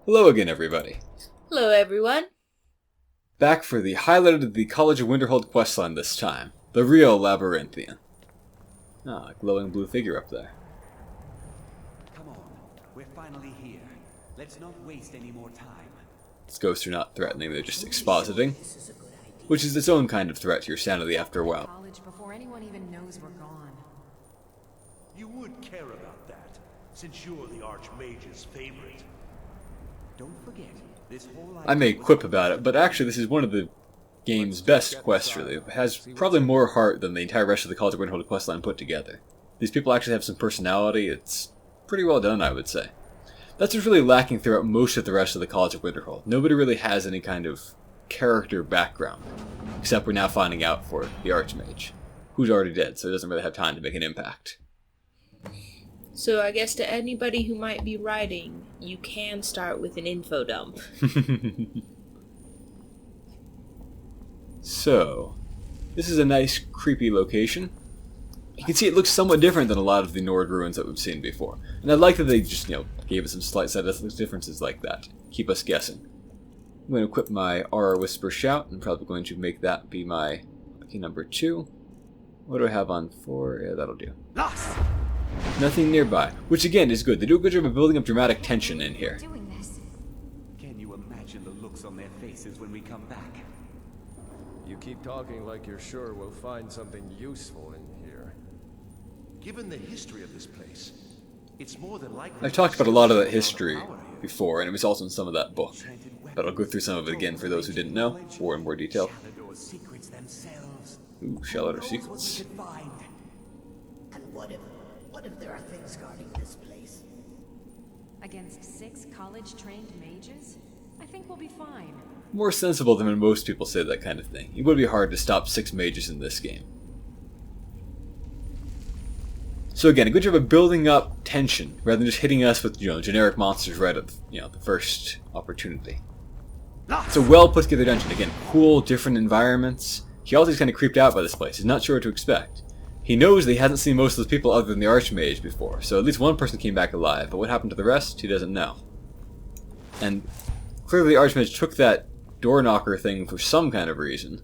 Hello again, everybody. Hello, everyone. Back for the highlight of the College of Winterhold questline this time. The real Labyrinthian. Ah, a glowing blue figure up there. Come on, we're finally here. Let's not waste any more time. These ghosts are not threatening, they're just expositing. Which is its own kind of threat to your sanity after a while. College before anyone even knows we're gone. You would care about that, since you're the Archmage's favorite. Don't forget, this whole I may quip about it, but actually this is one of the game's best quests, really. It has probably more heart than the entire rest of the College of Winterhold questline put together. These people actually have some personality. It's pretty well done, I would say. That's what's really lacking throughout most of the rest of the College of Winterhold. Nobody really has any kind of character background, except we're now finding out for the Archmage, who's already dead, so he doesn't really have time to make an impact. So I guess to anybody who might be writing, you can start with an info dump. So, this is a nice, creepy location. You can see it looks somewhat different than a lot of the Nord ruins that we've seen before. And I like that they just, gave us some slight differences like that. Keep us guessing. I'm going to equip my Aura Whisper Shout. I'm probably going to make that be my lucky number 2. What do I have on 4? Yeah, that'll do. Lost! Nothing nearby, which again is good. They do a good job of building up dramatic tension in here. Doing this. Can you imagine the looks on their faces when we come back? You keep talking like you're sure we'll find something useful in here. Given the history of this place, it's more than likely... I've talked about a lot of that history before, and it was also in some of that book. But I'll go through some of it again for those who didn't know, or in more detail. Secrets themselves. Ooh, Shalador secrets. And what if there are things guarding this place? Against 6 college-trained mages? I think we'll be fine. More sensible than when most people say that kind of thing. It would be hard to stop 6 mages in this game. So again, a good job of building up tension, rather than just hitting us with, generic monsters right at, the first opportunity. It's a well put together dungeon. Again, cool, different environments. Hjalti's kind of creeped out by this place. He's not sure what to expect. He knows that he hasn't seen most of those people other than the Archmage before, so at least one person came back alive, but what happened to the rest, he doesn't know. And clearly the Archmage took that door knocker thing for some kind of reason.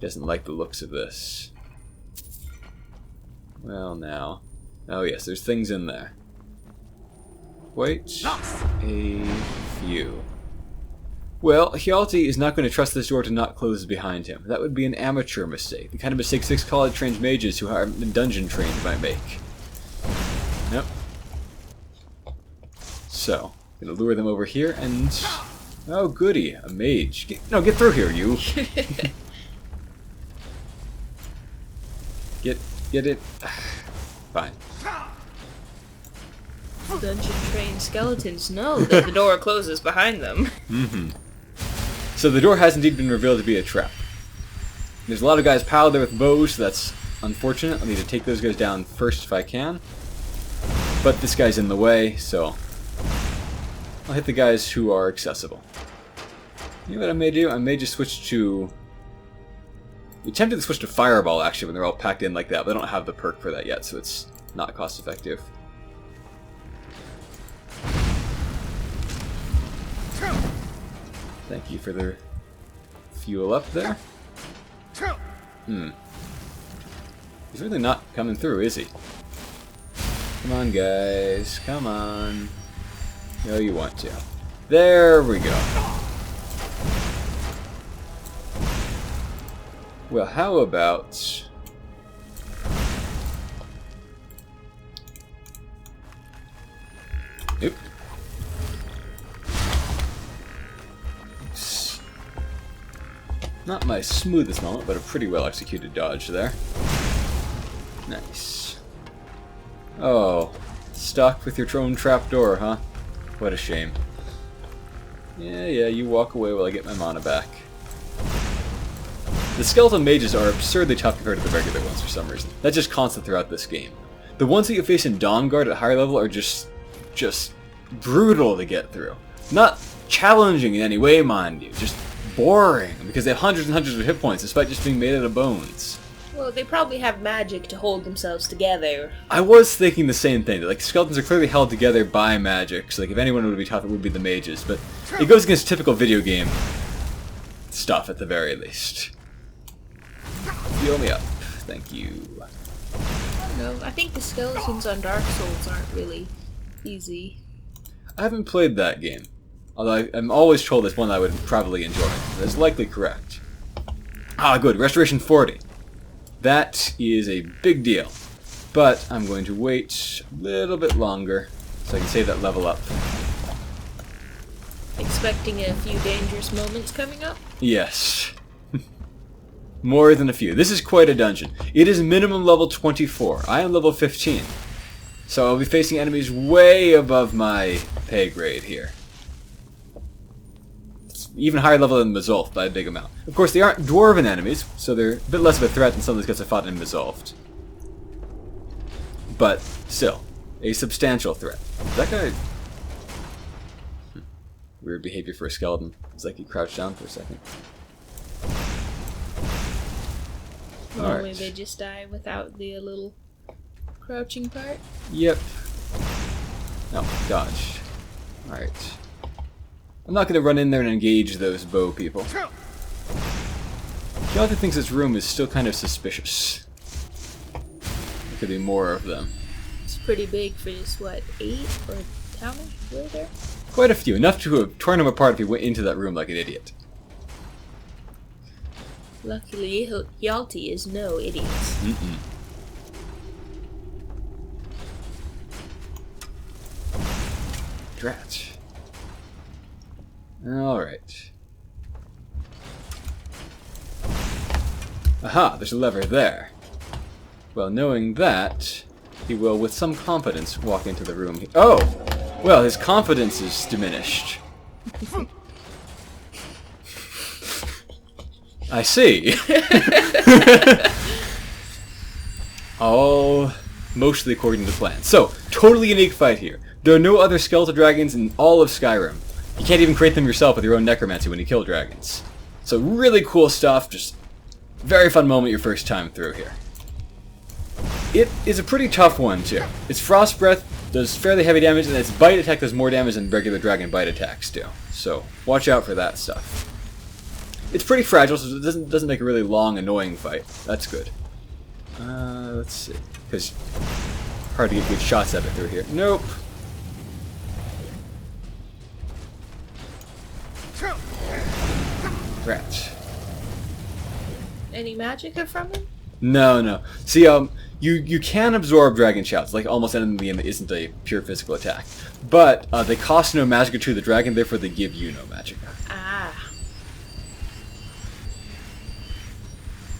Doesn't like the looks of this. Well, now. Oh yes, there's things in there. Quite a few. Well, Hjalti is not going to trust this door to not close behind him. That would be an amateur mistake. The kind of mistake 6 college-trained mages who haven't been dungeon-trained might make. Nope. So, I'm going to lure them over here and... Oh, goody, a mage. Get through here, you! Get it? Fine. Dungeon-trained skeletons know that the door closes behind them. So the door has indeed been revealed to be a trap. There's a lot of guys piled there with bows, so that's unfortunate. I'll need to take those guys down first if I can. But this guy's in the way, so I'll hit the guys who are accessible. You know what I may do? I may just switch to... We attempted to switch to Fireball, actually, when they're all packed in like that, but I don't have the perk for that yet, so it's not cost-effective. Thank you for the fuel up there. He's really not coming through, is he? Come on, guys. Come on. No, you want to. There we go. Well, how about... Oop. Not my smoothest moment, but a pretty well executed dodge there. Nice. Oh, stuck with your own trapdoor, huh? What a shame. Yeah, you walk away while I get my mana back. The skeleton mages are absurdly tough compared to the regular ones for some reason. That's just constant throughout this game. The ones that you face in Dawnguard at higher level are just brutal to get through. Not challenging in any way, mind you, just boring, because they have hundreds and hundreds of hit points despite just being made out of bones. Well, they probably have magic to hold themselves together. I was thinking the same thing. Like, skeletons are clearly held together by magic, so like if anyone would be tough, it would be the mages. But it goes against typical video game stuff at the very least. Heal me up. Thank you. No, I think the skeletons on Dark Souls aren't really easy. I haven't played that game. Although I'm always told it's one that I would probably enjoy. That's likely correct. Ah, good. Restoration 40. That is a big deal. But I'm going to wait a little bit longer so I can save that level up. Expecting a few dangerous moments coming up? Yes. More than a few. This is quite a dungeon. It is minimum level 24. I am level 15. So I'll be facing enemies way above my pay grade here. It's even higher level than Mazolf by a big amount. Of course, they aren't dwarven enemies, so they're a bit less of a threat than some of these guys I fought in Mazolf. But still, a substantial threat. That guy... Weird behavior for a skeleton. It's like he crouched down for a second. Normally Alright. they just die without the little crouching part. Yep. Oh, dodge. Alright. I'm not going to run in there and engage those bow people. Hjalti thinks this room is still kind of suspicious. There could be more of them. It's pretty big for just, what, 8? Or how many were there? Quite a few. Enough to have torn him apart if he went into that room like an idiot. Luckily, Hjalti is no idiot. Mm-mm. Drat. Alright. Aha, there's a lever there. Well, knowing that, he will, with some confidence, walk into the room. Oh! Well, his confidence is diminished. I see. All mostly according to plan. So, totally unique fight here. There are no other skeletal dragons in all of Skyrim. You can't even create them yourself with your own necromancy when you kill dragons. So really cool stuff, just very fun moment your first time through here. It is a pretty tough one too. Its frost breath does fairly heavy damage, and its bite attack does more damage than regular dragon bite attacks do. So watch out for that stuff. It's pretty fragile, so it doesn't make a really long, annoying fight. That's good. Let's see, because hard to get good shots at it through here. Nope. Rat. Any magic from him? No. See, you can absorb dragon shouts, like almost anything in the game that isn't a pure physical attack. But they cost no magicka to the dragon, therefore they give you no magicka. Ah.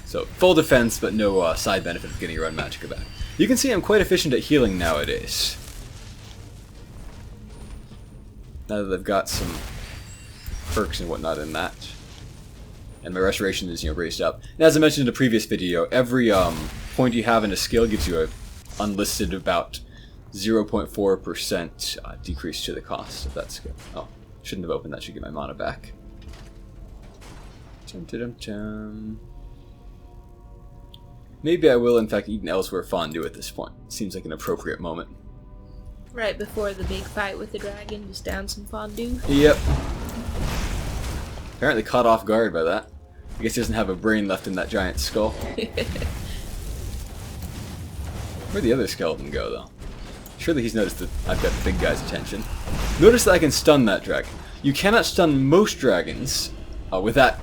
So, full defense, but no side benefit of getting your own magicka back. You can see I'm quite efficient at healing nowadays. Now that I've got some perks and whatnot in that. And my restoration is, raised up. And as I mentioned in a previous video, every point you have in a skill gives you a unlisted about 0.4% decrease to the cost of that skill. Oh, shouldn't have opened that. Should get my mana back. Dum-dum-dum. Maybe I will, in fact, eat an Elsewhere fondue at this point. Seems like an appropriate moment. Right before the big fight with the dragon, just down some fondue. Yep. Apparently caught off guard by that. I guess he doesn't have a brain left in that giant skull. Where'd the other skeleton go, though? Surely he's noticed that I've got the big guy's attention. Notice that I can stun that dragon. You cannot stun most dragons with that,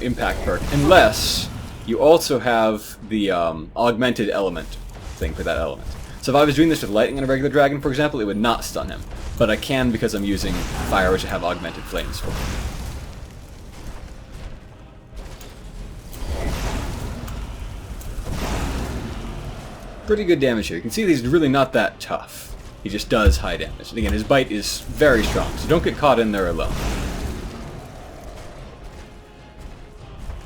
impact perk, unless you also have the augmented element thing for that element. So if I was doing this with lightning on a regular dragon, for example, it would not stun him. But I can because I'm using fire, which I have augmented flames for. Pretty good damage here. You can see that he's really not that tough. He just does high damage. And again, his bite is very strong, so don't get caught in there alone.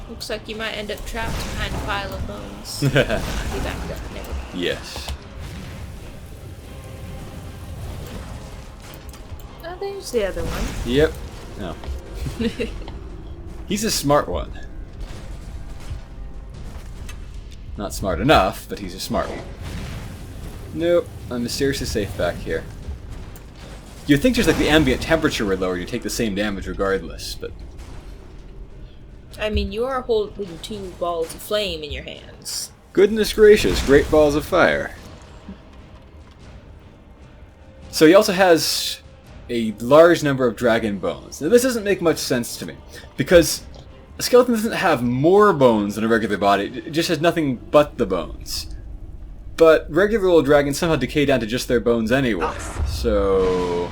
Looks like you might end up trapped behind a pile of bones. Be back there. Never mind. Yes. Oh, there's the other one. Yep. No. He's a smart one. Not smart enough, but he's a smart one. Nope, I'm mysteriously safe back here. You'd think just like the ambient temperature were lower, you'd take the same damage regardless, but... I mean, you are holding 2 balls of flame in your hands. Goodness gracious, great balls of fire. So he also has a large number of dragon bones. Now this doesn't make much sense to me, because a skeleton doesn't have more bones than a regular body, it just has nothing but the bones. But regular old dragons somehow decay down to just their bones anyway, so...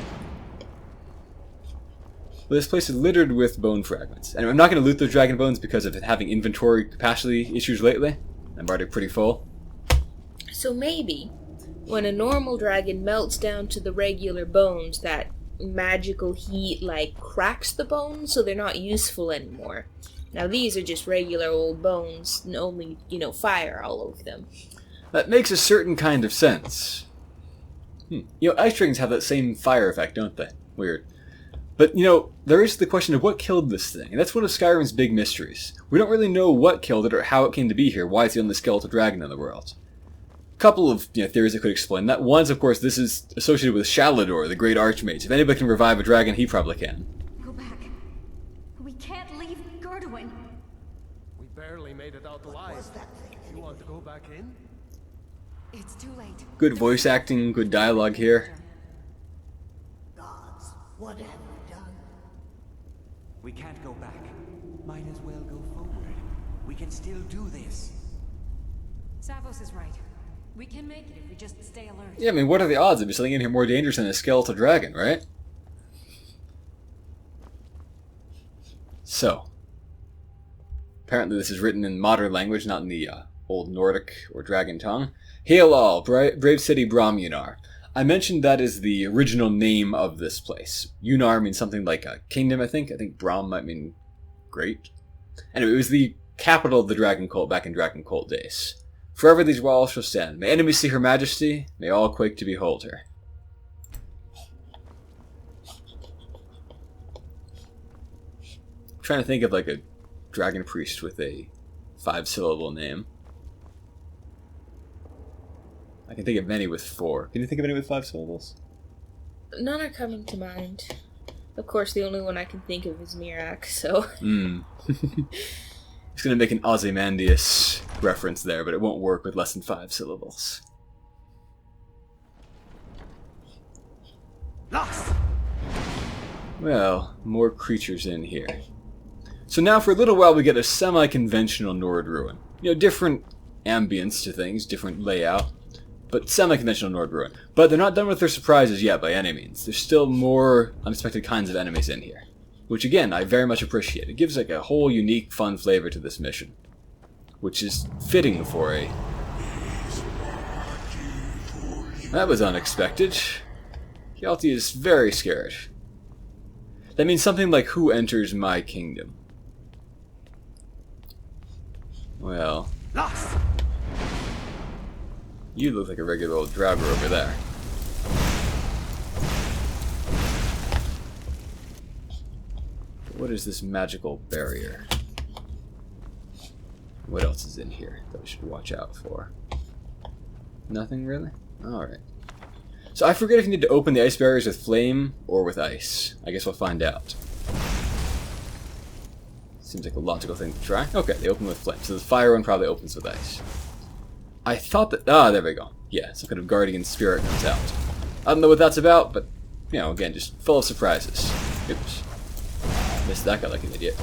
This place is littered with bone fragments. And I'm not going to loot those dragon bones because of having inventory capacity issues lately. I'm already pretty full. So maybe, when a normal dragon melts down to the regular bones, that magical heat, like, cracks the bones so they're not useful anymore. Now these are just regular old bones, and only, fire all over them. That makes a certain kind of sense. Ice dragons have that same fire effect, don't they? Weird. But, there is the question of what killed this thing, and that's one of Skyrim's big mysteries. We don't really know what killed it or how it came to be here, why it's the only skeletal dragon in the world. A couple of theories that could explain that. One's, of course, this is associated with Shalador, the great archmage. If anybody can revive a dragon, he probably can. Go back. We can't leave Gerduin. We barely made it out alive. You want to go back in? It's too late. Good voice acting, good dialogue here. Gods, what have we done? We can't go back. Might as well go forward. We can still do this. Savos is right. We can make it if we just stay alert. Yeah, I mean, what are the odds of be something in here more dangerous than a skeletal dragon, right? So, apparently this is written in modern language, not in the old Nordic or dragon tongue. Hail all, brave city Bromjunar. I mentioned that is the original name of this place. Unar means something like a kingdom, I think. I think Brom might mean great. Anyway, it was the capital of the dragon cult back in dragon cult days. Forever these walls shall stand. May enemies see her majesty, may all quake to behold her. I'm trying to think of like a dragon priest with a 5-syllable name. I can think of many with 4. Can you think of any with 5 syllables? None are coming to mind. Of course, the only one I can think of is Mirak, so... He's going to make an Ozymandias reference there, but it won't work with less than 5 syllables. Lost! Well, more creatures in here. So now for a little while we get a semi-conventional Nord ruin. Different ambience to things, different layout. But semi-conventional Nord ruin. But they're not done with their surprises yet by any means. There's still more unexpected kinds of enemies in here. Which again, I very much appreciate. It gives like a whole unique, fun flavor to this mission. Which is fitting for a... That was unexpected. Hjalti is very scared. That means something like, who enters my kingdom? Well... Lost! You look like a regular old Draugr over there. What is this magical barrier? What else is in here that we should watch out for? Nothing really? Alright. So I forget if you need to open the ice barriers with flame or with ice. I guess we'll find out. Seems like a logical thing to try. Okay, they open with flame. So the fire one probably opens with ice. I thought that... there we go. Yeah, some kind of guardian spirit comes out. I don't know what that's about, but, again, just full of surprises. Oops. Missed that guy like an idiot.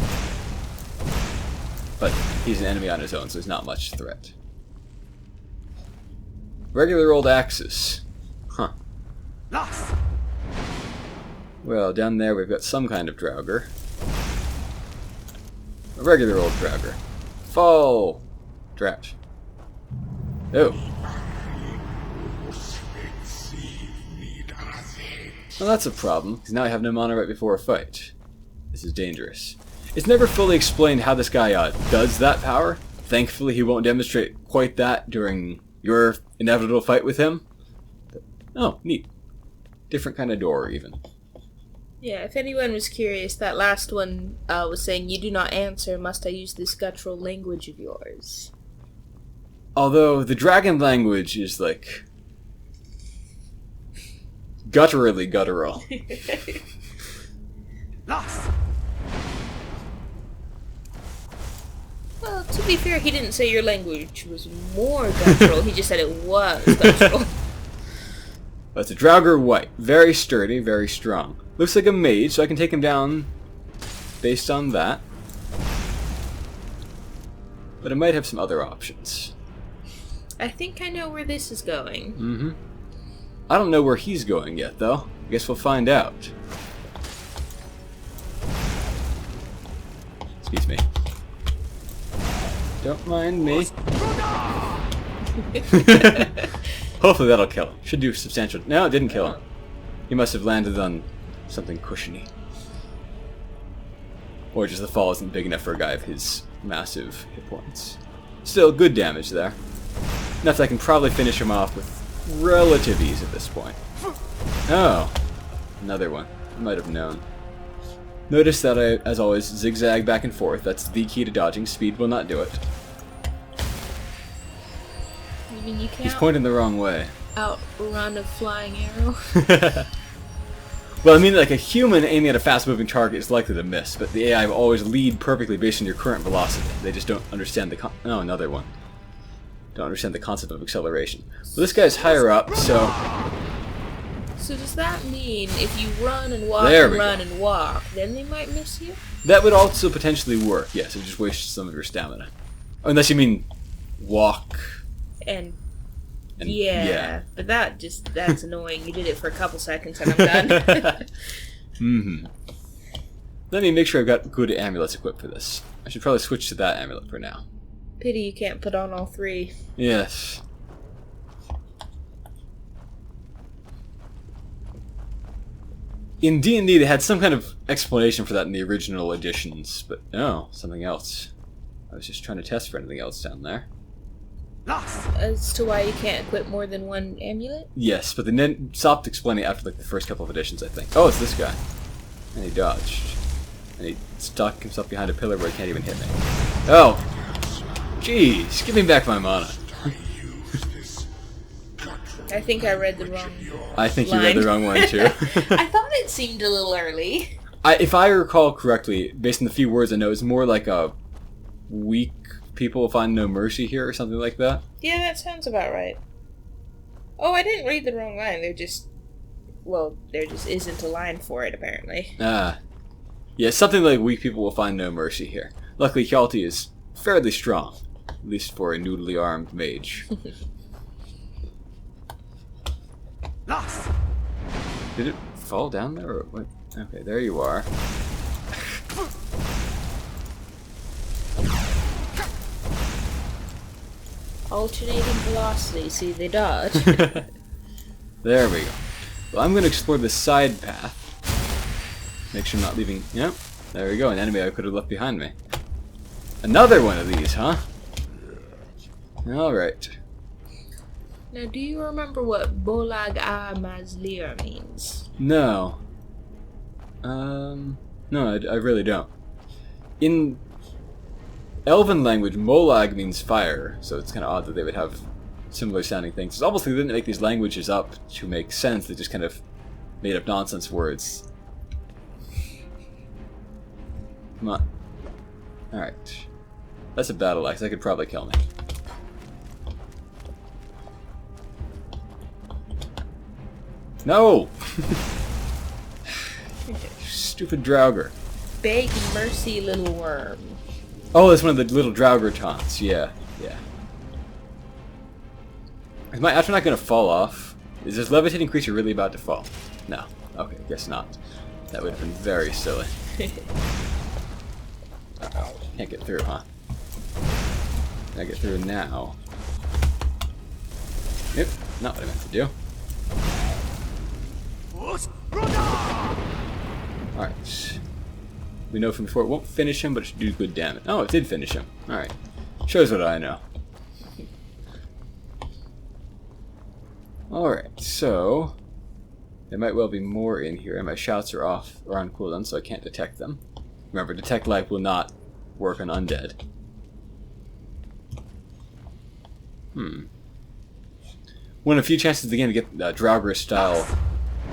But he's an enemy on his own, so he's not much threat. Regular old axes. Huh. Lost! Well, down there we've got some kind of Draugr. A regular old Draugr. Fall! Drat. Oh. Well, that's a problem, because now I have no mana right before a fight. This is dangerous. It's never fully explained how this guy does that power. Thankfully, he won't demonstrate quite that during your inevitable fight with him. But, oh, neat. Different kind of door, even. Yeah, if anyone was curious, that last one was saying, "You do not answer, must I use this guttural language of yours?" Although the dragon language is like gutturally guttural. Lost! Well, to be fair, he didn't say your language was more guttural. He just said it was guttural. But it's a Draugr White. Very sturdy, very strong. Looks like a mage, so I can take him down based on that. But I might have some other options. I think I know where this is going. Mm-hmm. I don't know where he's going yet, though. I guess we'll find out. Excuse me. Don't mind me. Hopefully that'll kill him. Should do substantial... No, it didn't kill him. He must have landed on something cushiony. Or just the fall isn't big enough for a guy of his massive hit points. Still, good damage there. Enough that I can probably finish him off with relative ease at this point. Oh, another one. I might have known. Notice that I, as always, zigzag back and forth. That's the key to dodging. Speed will not do it. You mean you can't He's pointing the wrong way. outrun a flying arrow? Well, I mean, like a human aiming at a fast-moving target is likely to miss, but the AI will always lead perfectly based on your current velocity. They just don't understand the oh, another one. Don't understand the concept of acceleration. Well, this guy's higher up, so... So does that mean if you run and walk There and we run go. and walk, then they might miss you? That would also potentially work, yes. It just wastes some of your stamina. Unless you mean walk. And And yeah, but that's annoying. You did it for a couple seconds and I'm done. Mm-hmm. Let me make sure I've got good amulets equipped for this. I should probably switch to that amulet for now. Pity you can't put on all three. Yes. In D&D, they had some kind of explanation for that in the original editions, but no, something else. I was just trying to test for anything else down there. Lost! As to why you can't equip more than one amulet? Yes, but they then stopped explaining after like the first couple of editions, I think. Oh, it's this guy. And he dodged. And he stuck himself behind a pillar where he can't even hit me. Oh! Jeez, give me back my mana. I think I read the wrong I think line. you read the wrong one, too. I thought it seemed a little early. If I recall correctly, based on the few words I know, it's more like a weak people will find no mercy here or something like that. Yeah, that sounds about right. Oh, I didn't read the wrong line. There just isn't a line for it, apparently. Ah. Yeah, something like weak people will find no mercy here. Luckily, Hjalti is fairly strong, at least for a noodly armed mage. Lost! Did it fall down there or what? Okay, there you are. Alternating velocity. See, they dodge. There we go. Well, I'm going to explore the side path. Make sure I'm not leaving... Yep, there we go. An enemy I could have left behind me. Another one of these, huh? Alright. Now, do you remember what Bolag a Mazlir means? No. No, I really don't. In Elven language, Molag means fire, so it's kind of odd that they would have similar sounding things. It's almost like they didn't make these languages up to make sense, they just kind of made up nonsense words. Come on. Alright. That's a battle axe, that could probably kill me. No! Stupid Draugr. Beg mercy, little worm. Oh, that's one of the little Draugr taunts. Yeah, yeah. Is my astronaut going to fall off? Is this levitating creature really about to fall? No. Okay, guess not. That would have been very silly. Uh-oh. Can't get through, huh? Can I get through now? Yep, not what I meant to do. Alright. We know from before it won't finish him, but it should do good damage. Oh, it did finish him. Alright. Shows what I know. Alright, so... there might well be more in here, and my shouts are off or on cooldown, so I can't detect them. Remember, detect light will not work on undead. One of the few chances of the game to get Draugr style.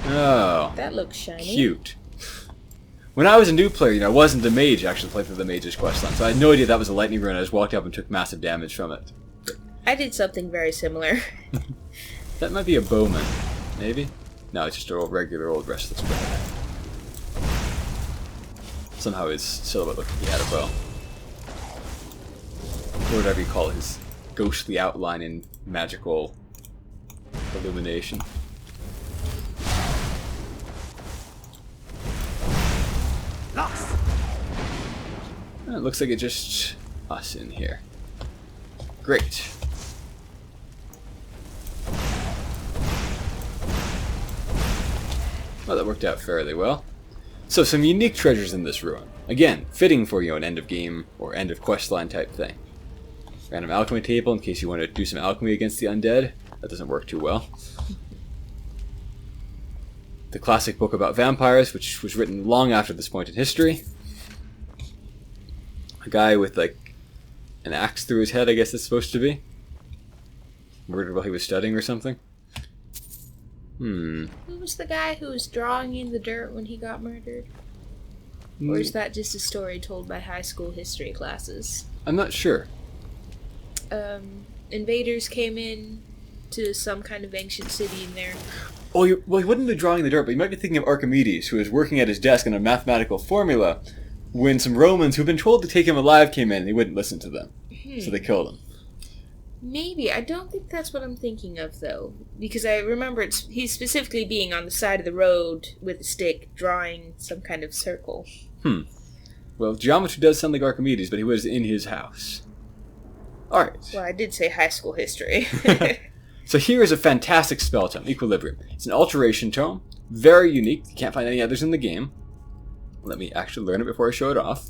Oh, That looks shiny. cute. When I was a new player, I wasn't a mage actually playing through the mage's questline, so I had no idea that was a lightning rune. I just walked up and took massive damage from it. I did something very similar. That might be a bowman, maybe? No, it's just a regular old restless player. Somehow his silhouette looked like he had a bow. Or whatever you call his ghostly outline in magical illumination. It looks like it's just us in here. Great. Well, that worked out fairly well. So, some unique treasures in this ruin. Again, fitting for, an end of game or end of questline type thing. Random alchemy table in case you want to do some alchemy against the undead. That doesn't work too well. The classic book about vampires, which was written long after this point in history. A guy with, an axe through his head, I guess it's supposed to be. Murdered while he was studying or something. Who was the guy who was drawing in the dirt when he got murdered? Or is that just a story told by high school history classes? I'm not sure. Invaders came in to some kind of ancient city in there. Oh, well, he wouldn't be drawing the dirt, but you might be thinking of Archimedes, who was working at his desk on a mathematical formula when some Romans who'd been told to take him alive came in and he wouldn't listen to them. So they killed him. Maybe. I don't think that's what I'm thinking of, though. Because I remember he's specifically being on the side of the road with a stick, drawing some kind of circle. Well, geometry does sound like Archimedes, but he was in his house. Alright. Well, I did say high school history. So here is a fantastic spell tome, Equilibrium. It's an alteration tome, very unique. You can't find any others in the game. Let me actually learn it before I show it off.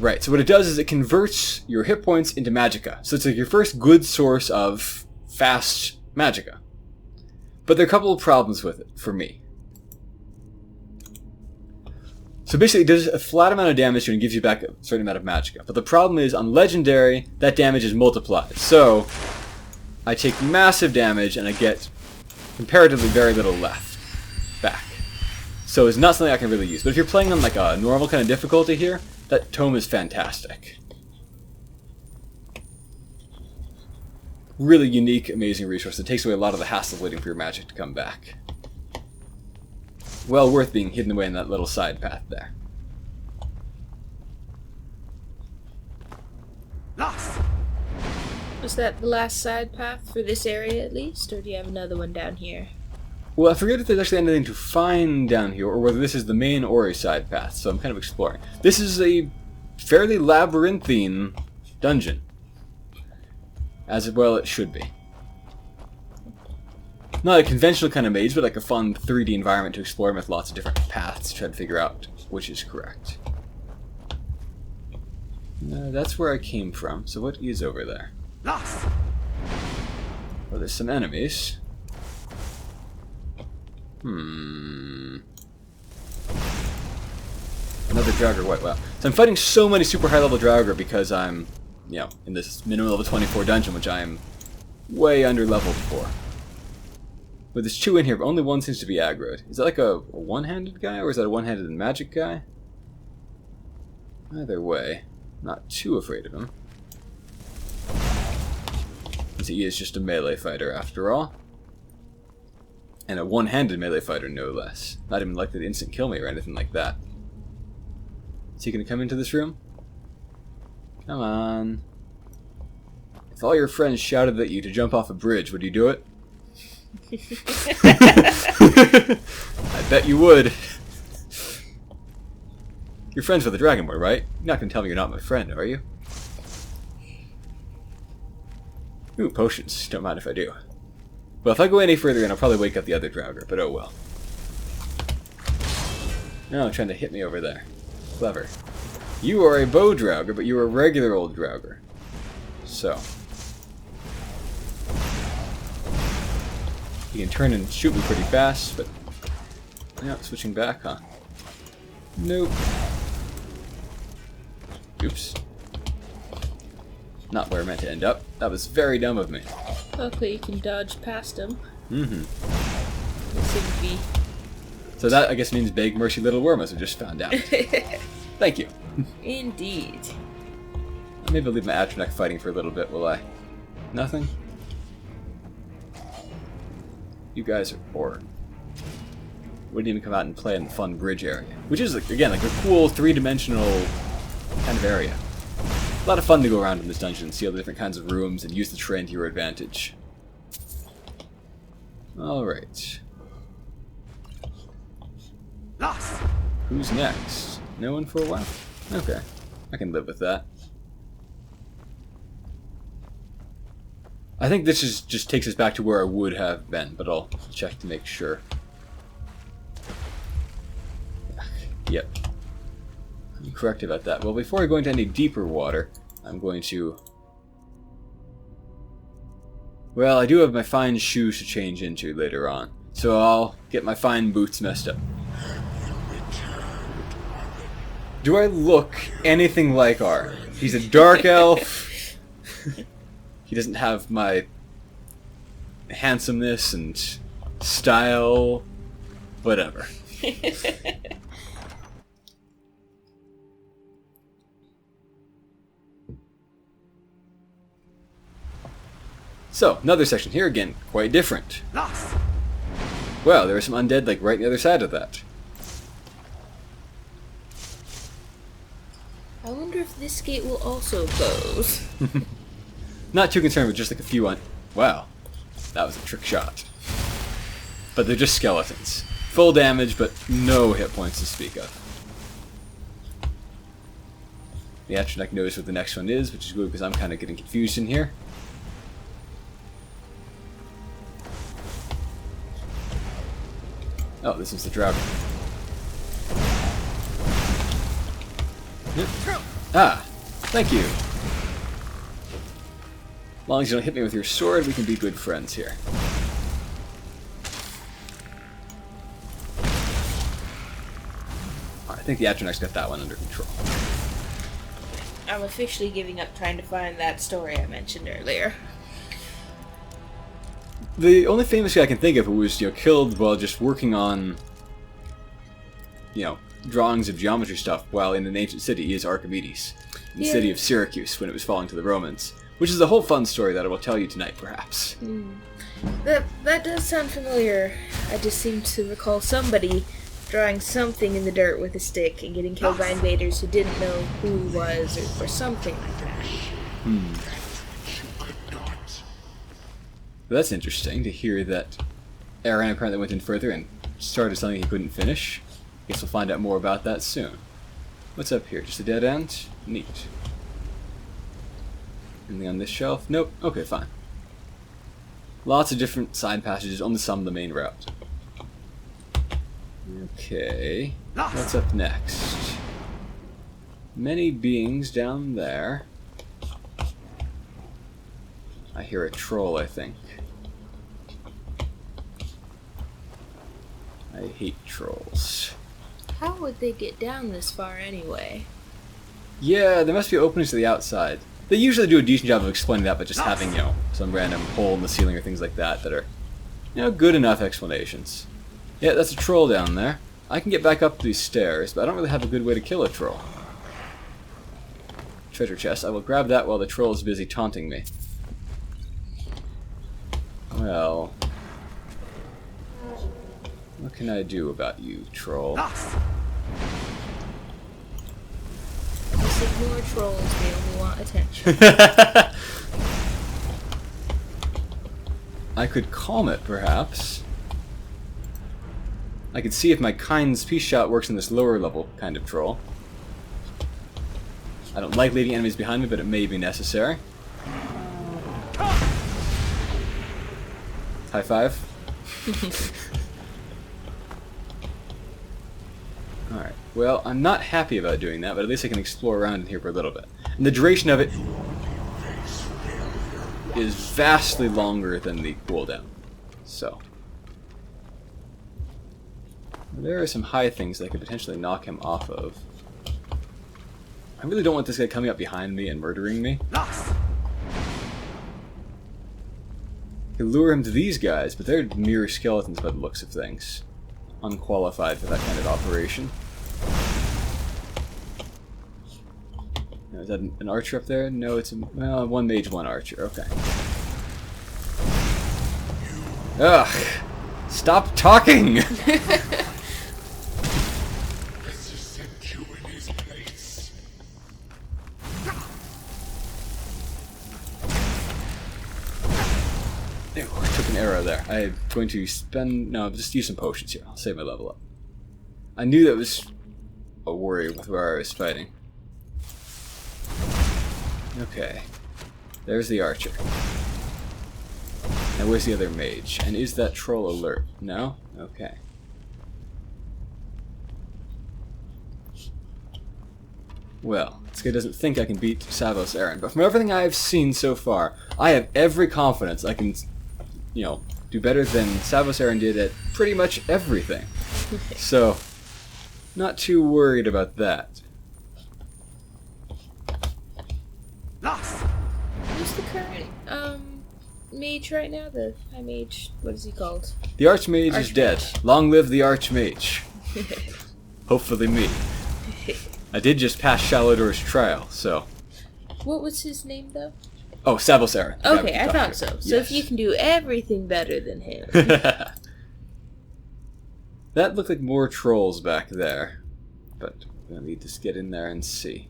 Right, so what it does is it converts your hit points into magicka. So it's like your first good source of fast magicka. But there are a couple of problems with it, for me. So basically it does a flat amount of damage to you and gives you back a certain amount of magicka. But the problem is, on Legendary, that damage is multiplied. So, I take massive damage and I get comparatively very little left back. So it's not something I can really use. But if you're playing on a normal kind of difficulty here, that tome is fantastic. Really unique, amazing resource. It takes away a lot of the hassle of waiting for your magic to come back. Well worth being hidden away in that little side path there. Was that the last side path for this area, at least? Or do you have another one down here? Well, I forget if there's actually anything to find down here, or whether this is the main or a side path, so I'm kind of exploring. This is a fairly labyrinthine dungeon. As well it should be. Not a conventional kind of maze, but a fun 3D environment to explore with lots of different paths to try to figure out which is correct. That's where I came from, so what is over there? Well, there's some enemies. Another Draugr White Wow. So I'm fighting so many super high level Draugr because I'm, in this minimum level 24 dungeon, which I am way under leveled for. But there's two in here, but only one seems to be aggroed. Is that a one-handed guy, or is that a one-handed magic guy? Either way, not too afraid of him. Since he is just a melee fighter after all. And a one-handed melee fighter, no less. Not even likely to instant kill me or anything like that. Is he gonna come into this room? Come on. If all your friends shouted at you to jump off a bridge, would you do it? I bet you would. You're friends with the Dragonborn, right? You're not gonna tell me you're not my friend, are you? Ooh, potions. Don't mind if I do. Well, if I go any further in, I'll probably wake up the other Draugr, but oh well. No, trying to hit me over there. Clever. You are a bow Draugr, but you're a regular old Draugr. So. You can turn and shoot me pretty fast, but... Yeah, switching back, huh? Nope. Oops. Not where I meant to end up. That was very dumb of me. Luckily, you can dodge past them. Mm-hmm. This would be... So that, I guess, means big mercy little worm, as we just found out. Thank you. Indeed. Maybe I'll leave my Atronach fighting for a little bit, will I? Nothing? You guys are bored. Wouldn't even come out and play in the fun bridge area. Which is, like, again, like a cool three-dimensional kind of area. A lot of fun to go around in this dungeon and see all the different kinds of rooms and use the terrain to your advantage. Alright. Lost! Who's next? No one for a while? Okay. I can live with that. I think this is just takes us back to where I would have been, but I'll check to make sure. Yep. I'm correct about that. Well, before I go into any deeper water, I'm going to... Well, I do have my fine shoes to change into later on, so I'll get my fine boots messed up. Do I look anything like R? He's a dark elf. He doesn't have my handsomeness and style, whatever. So, another section here, again, quite different. Lost! Well, there are some undead, like, right on the other side of that. I wonder if this gate will also close. Not too concerned with just, like, a few Wow. That was a trick shot. But they're just skeletons. Full damage, but no hit points to speak of. The Atronach knows what the next one is, which is good because I'm kind of getting confused in here. Oh, this is the dragon. Yep. Ah, thank you. As long as you don't hit me with your sword, we can be good friends here. Alright, I think the Atronach's got that one under control. I'm officially giving up trying to find that story I mentioned earlier. The only famous guy I can think of who was, killed while just working on, drawings of geometry stuff while in an ancient city is Archimedes, in the city of Syracuse when it was falling to the Romans, which is a whole fun story that I will tell you tonight, perhaps. That does sound familiar. I just seem to recall somebody drawing something in the dirt with a stick and getting killed by invaders who didn't know who he was or something like that. But that's interesting to hear that Aaron apparently went in further and started something he couldn't finish. Guess we'll find out more about that soon. What's up here? Just a dead end? Neat. Anything on this shelf? Nope. Okay, fine. Lots of different side passages, only some of the main route. Okay. What's up next? Many beings down there. I hear a troll, I think. I hate trolls. How would they get down this far anyway? Yeah, there must be openings to the outside. They usually do a decent job of explaining that by just having, some random hole in the ceiling or things like that that are, good enough explanations. Yeah, that's a troll down there. I can get back up these stairs, but I don't really have a good way to kill a troll. Treasure chest. I will grab that while the troll is busy taunting me. Well... what can I do about you, troll? Just ignore trolls, they only want attention. I could calm it, perhaps. I could see if my Kind's Peace Shout works in this lower level kind of troll. I don't like leaving enemies behind me, but it may be necessary. High five. Alright, well, I'm not happy about doing that, but at least I can explore around in here for a little bit. And the duration of it is vastly longer than the cooldown. So. There are some high things that I could potentially knock him off of. I really don't want this guy coming up behind me and murdering me. could lure him to these guys, but they're mere skeletons by the looks of things. Unqualified for that kind of operation. Now, is that an archer up there? No, it's well, one mage, one archer. Okay. Ugh! Stop talking! Ew, I took an arrow there. I'm going to spend... No, just use some potions here. I'll save my level up. I knew that was a worry with where I was fighting. Okay. There's the archer. Now where's the other mage? And is that troll alert? No? Okay. Well, this guy doesn't think I can beat Savos Aaron, but from everything I've seen so far, I have every confidence I can, you know, do better than Savos Aaron did at pretty much everything. So, not too worried about that. Lost! Who's the current mage right now? The high mage. What is he called? The Archmage is dead. Archmage. Long live the Archmage. Hopefully me. I did just pass Shalodor's trial, so... What was his name, though? Oh, Savos Aaron. Okay, I thought so. So if you can do everything better than him... That looked like more trolls back there. But we'll need to get in there and see.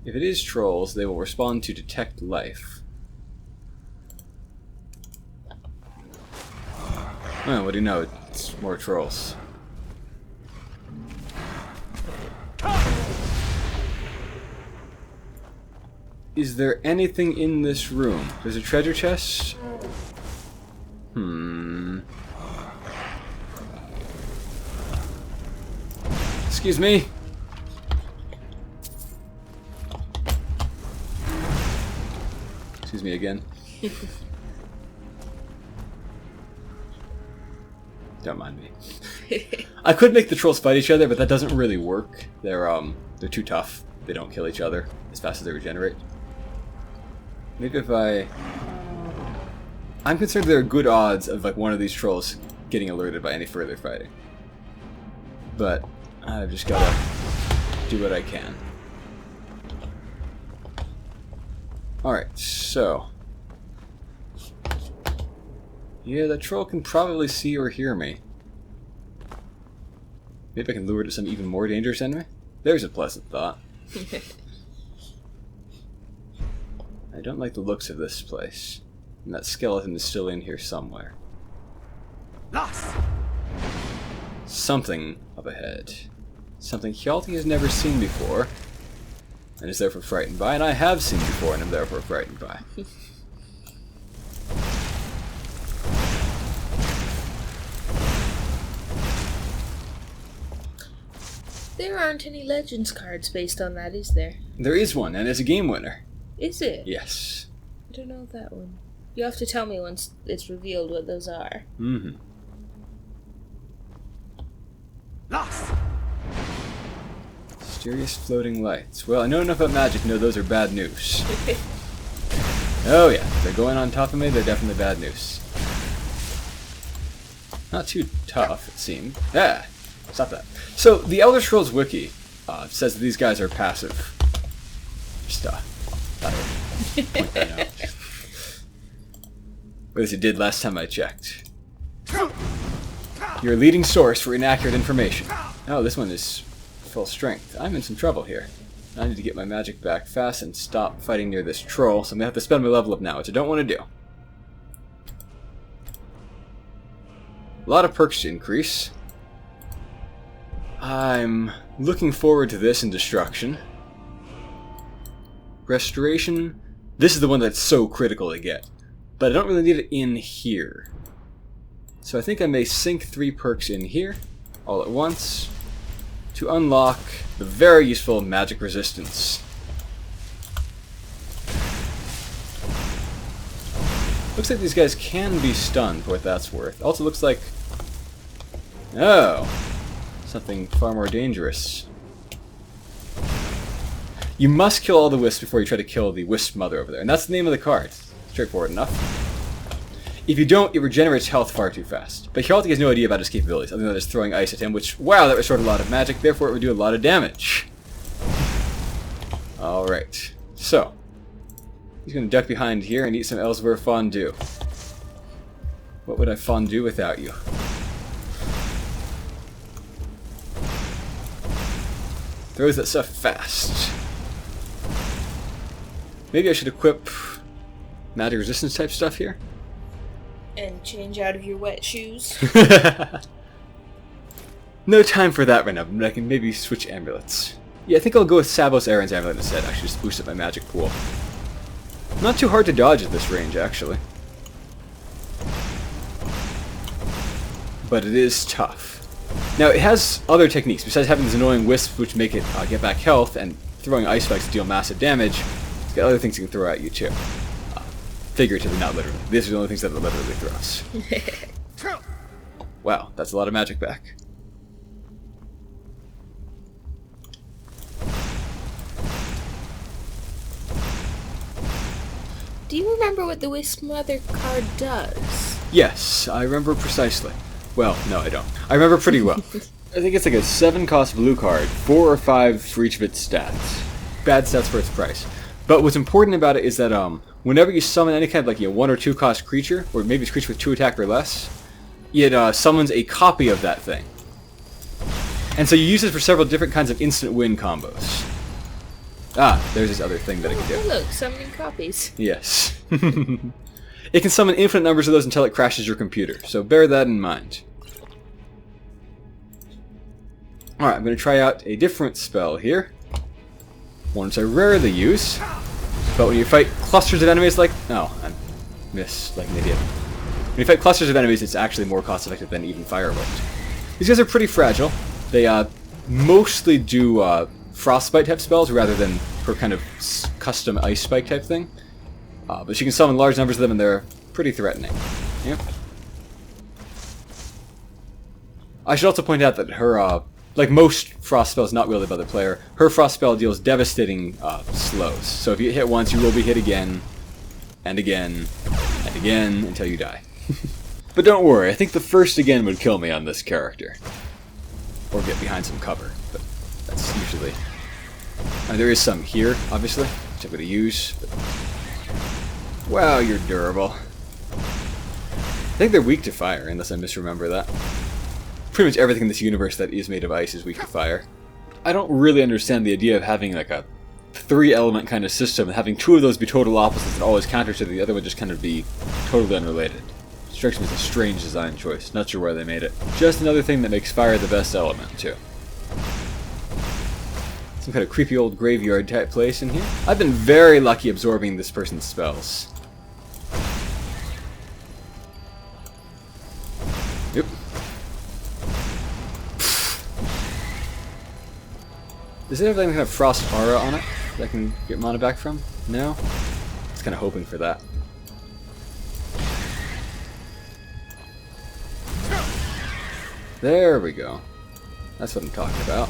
If it is trolls, they will respond to detect life. Oh, what do you know? It's more trolls. Is there anything in this room? There's a treasure chest? Excuse me? Excuse me again. Don't mind me. I could make the trolls fight each other, but that doesn't really work. They're too tough. They don't kill each other as fast as they regenerate. Maybe if I'm concerned there are good odds of like one of these trolls getting alerted by any further fighting. But I've just gotta do what I can. Alright, so... Yeah, that troll can probably see or hear me. Maybe I can lure it to some even more dangerous enemy? There's a pleasant thought. I don't like the looks of this place. And that skeleton is still in here somewhere. Lost! Something up ahead. Something Hjalti has never seen before. And is therefore frightened by, and I have seen before and am therefore frightened by. There aren't any Legends cards based on that, is there? There is one, and it's a game winner. Is it? Yes. I don't know that one. You have to tell me once it's revealed what those are. Mm-hmm. Lost! Mysterious floating lights. Well, I know enough about magic to know those are bad news. Oh yeah, if they're going on top of me, they're definitely bad news. Not too tough, it seemed. Ah! Stop that. So, the Elder Scrolls Wiki says that these guys are passive. Just, point that out. Or at least it did last time I checked. Your leading source for inaccurate information. Oh, this one is full strength. I'm in some trouble here. I need to get my magic back fast and stop fighting near this troll, so I'm going to have to spend my level up now, which I don't want to do. A lot of perks to increase. I'm looking forward to this in Destruction. Restoration. This is the one that's so critical to get. But I don't really need it in here. So I think I may sink 3 perks in here, all at once, to unlock the very useful magic resistance. Looks like these guys can be stunned, for what that's worth. Also looks like... Oh! Something far more dangerous. You must kill all the wisps before you try to kill the wisp mother over there, and that's the name of the card. Straightforward enough. If you don't, it regenerates health far too fast. But Hjalti has no idea about his capabilities, other than just throwing ice at him, which, wow, that restored a lot of magic, therefore it would do a lot of damage. Alright, so, he's going to duck behind here and eat some Elsewhere fondue. What would I fondue without you? Throws that stuff fast. Maybe I should equip magic resistance type stuff here? And change out of your wet shoes. No time for that right now, but I can maybe switch amulets. Yeah, I think I'll go with Savos Aaron's amulet instead. Actually, just boost up my magic pool. Not too hard to dodge at this range, actually. But it is tough. Now, it has other techniques. Besides having these annoying wisps which make it get back health, and throwing ice spikes to deal massive damage, it's got other things it can throw at you, too. Figuratively, not literally. These are the only things that it literally throws. Wow, that's a lot of magic back. Do you remember what the Wisp Mother card does? Yes, I remember precisely. Well, no, I don't. I remember pretty well. I think it's like a 7-cost blue card, 4 or 5 for each of its stats. Bad stats for its price. But what's important about it is that whenever you summon any kind of like 1 or 2 cost creature, or maybe it's a creature with 2 attack or less, it summons a copy of that thing. And so you use it for several different kinds of instant win combos. Ah, there's this other thing that I can do. Oh, look, summoning copies. Yes. It can summon infinite numbers of those until it crashes your computer, so bear that in mind. Alright, I'm going to try out a different spell here. One which I rarely use, but when you fight clusters of enemies like... Oh, I missed like an idiot. When you fight clusters of enemies, it's actually more cost effective than even Firebolt. These guys are pretty fragile. They mostly do frostbite type spells rather than her kind of custom ice spike type thing. But she can summon large numbers of them and they're pretty threatening. Yep. I should also point out that her, like most frost spells not wielded by the player, her frost spell deals devastating slows. So if you get hit once, you will be hit again, and again, and again, until you die. But don't worry, I think the first again would kill me on this character. Or get behind some cover, but that's usually... there is some here, obviously, which I'm going to use, but... Wow, you're durable. I think they're weak to fire, unless I misremember that. Pretty much everything in this universe that is made of ice is weak to fire. I don't really understand the idea of having like a 3-element kind of system and having 2 of those be total opposites and always counter to the other would just kind of be totally unrelated. Strikes me as a strange design choice. Not sure where they made it. Just another thing that makes fire the best element, too. Some kind of creepy old graveyard type place in here. I've been very lucky absorbing this person's spells. Yep. Does it have any kind of frost aura on it that I can get mana back from? No? I was kind of hoping for that. There we go. That's what I'm talking about.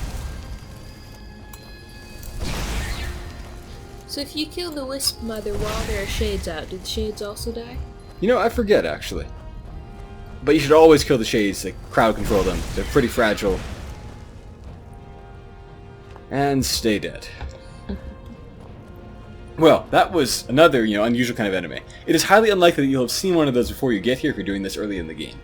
So if you kill the Wisp Mother while there are shades out, do the shades also die? You know, I forget, actually. But you should always kill the shades, like, crowd control them. They're pretty fragile. And stay dead. Well, that was another, unusual kind of enemy. It is highly unlikely that you'll have seen one of those before you get here if you're doing this early in the game.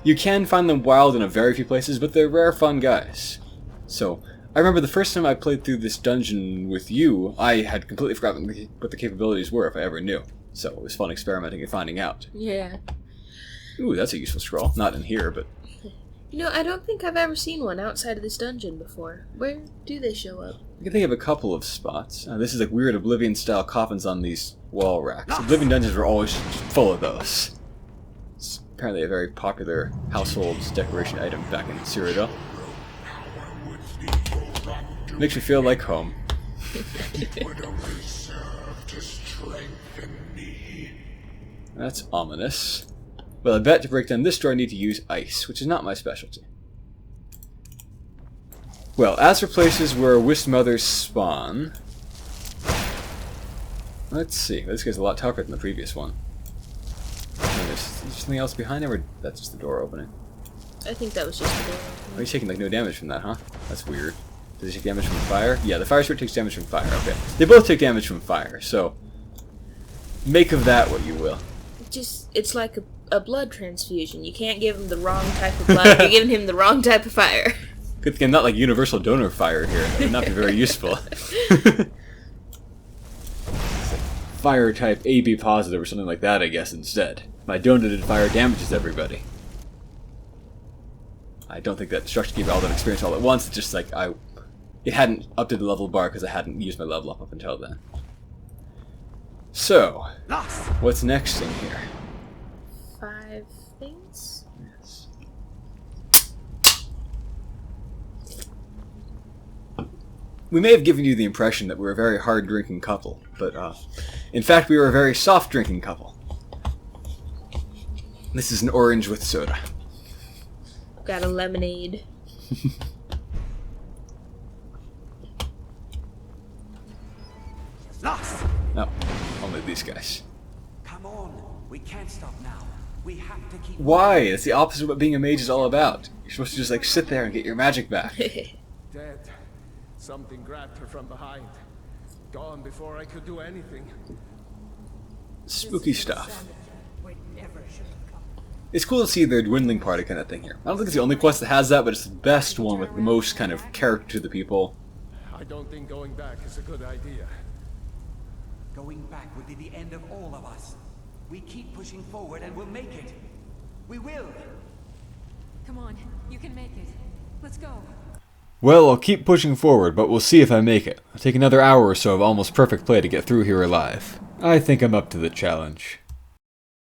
You can find them wild in a very few places, but they're rare fun guys. So, I remember the first time I played through this dungeon with you, I had completely forgotten what the capabilities were, if I ever knew. So it was fun experimenting and finding out. Yeah. Ooh, that's a useful scroll. Not in here, but... I don't think I've ever seen one outside of this dungeon before. Where do they show up? I can think of a couple of spots. This is like weird Oblivion-style coffins on these wall racks. Oblivion dungeons were always full of those. It's apparently a very popular household decoration item back in Cyrodiil. Makes me feel like home. That's ominous. Well, I bet to break down this door I need to use ice, which is not my specialty. Well, as for places where Wisp Mothers spawn... Let's see. This guy's a lot tougher than the previous one. Is there something else behind him, or that's just the door opening? I think that was just the door. Oh, he's taking like no damage from that, huh? That's weird. Does he take damage from fire? Yeah, the fire spirit takes damage from fire. Okay, they both take damage from fire. So make of that what you will. It's like a blood transfusion. You can't give him the wrong type of blood. You're giving him the wrong type of fire. Good thing I'm not like universal donor fire here. That would not be very useful. Fire type AB positive or something like that, I guess, instead. My donated fire damages everybody. I don't think that destruction gave all that experience all at once. It's just like it hadn't updated the level bar because I hadn't used my level up until then. So, what's next in here? 5 things? Yes. We may have given you the impression that we're a very hard-drinking couple, but in fact we were a very soft-drinking couple. This is an orange with soda. Got a lemonade. No, only these guys. Come on, we can't stop now. We have to keep. Why? It's the opposite of what being a mage is all about. You're supposed to just like sit there and get your magic back. Dead. Something grabbed her from behind. Gone before I could do anything. Spooky stuff. We never should have come. It's cool to see the dwindling party kind of thing here. I don't think it's the only quest that has that, but it's the best one with the most kind of character to the people. I don't think going back is a good idea. Going back would be the end of all of us. We keep pushing forward and we'll make it. We will. Come on, you can make it. Let's go. Well, I'll keep pushing forward, but we'll see if I make it. It'll take another hour or so of almost perfect play to get through here alive. I think I'm up to the challenge.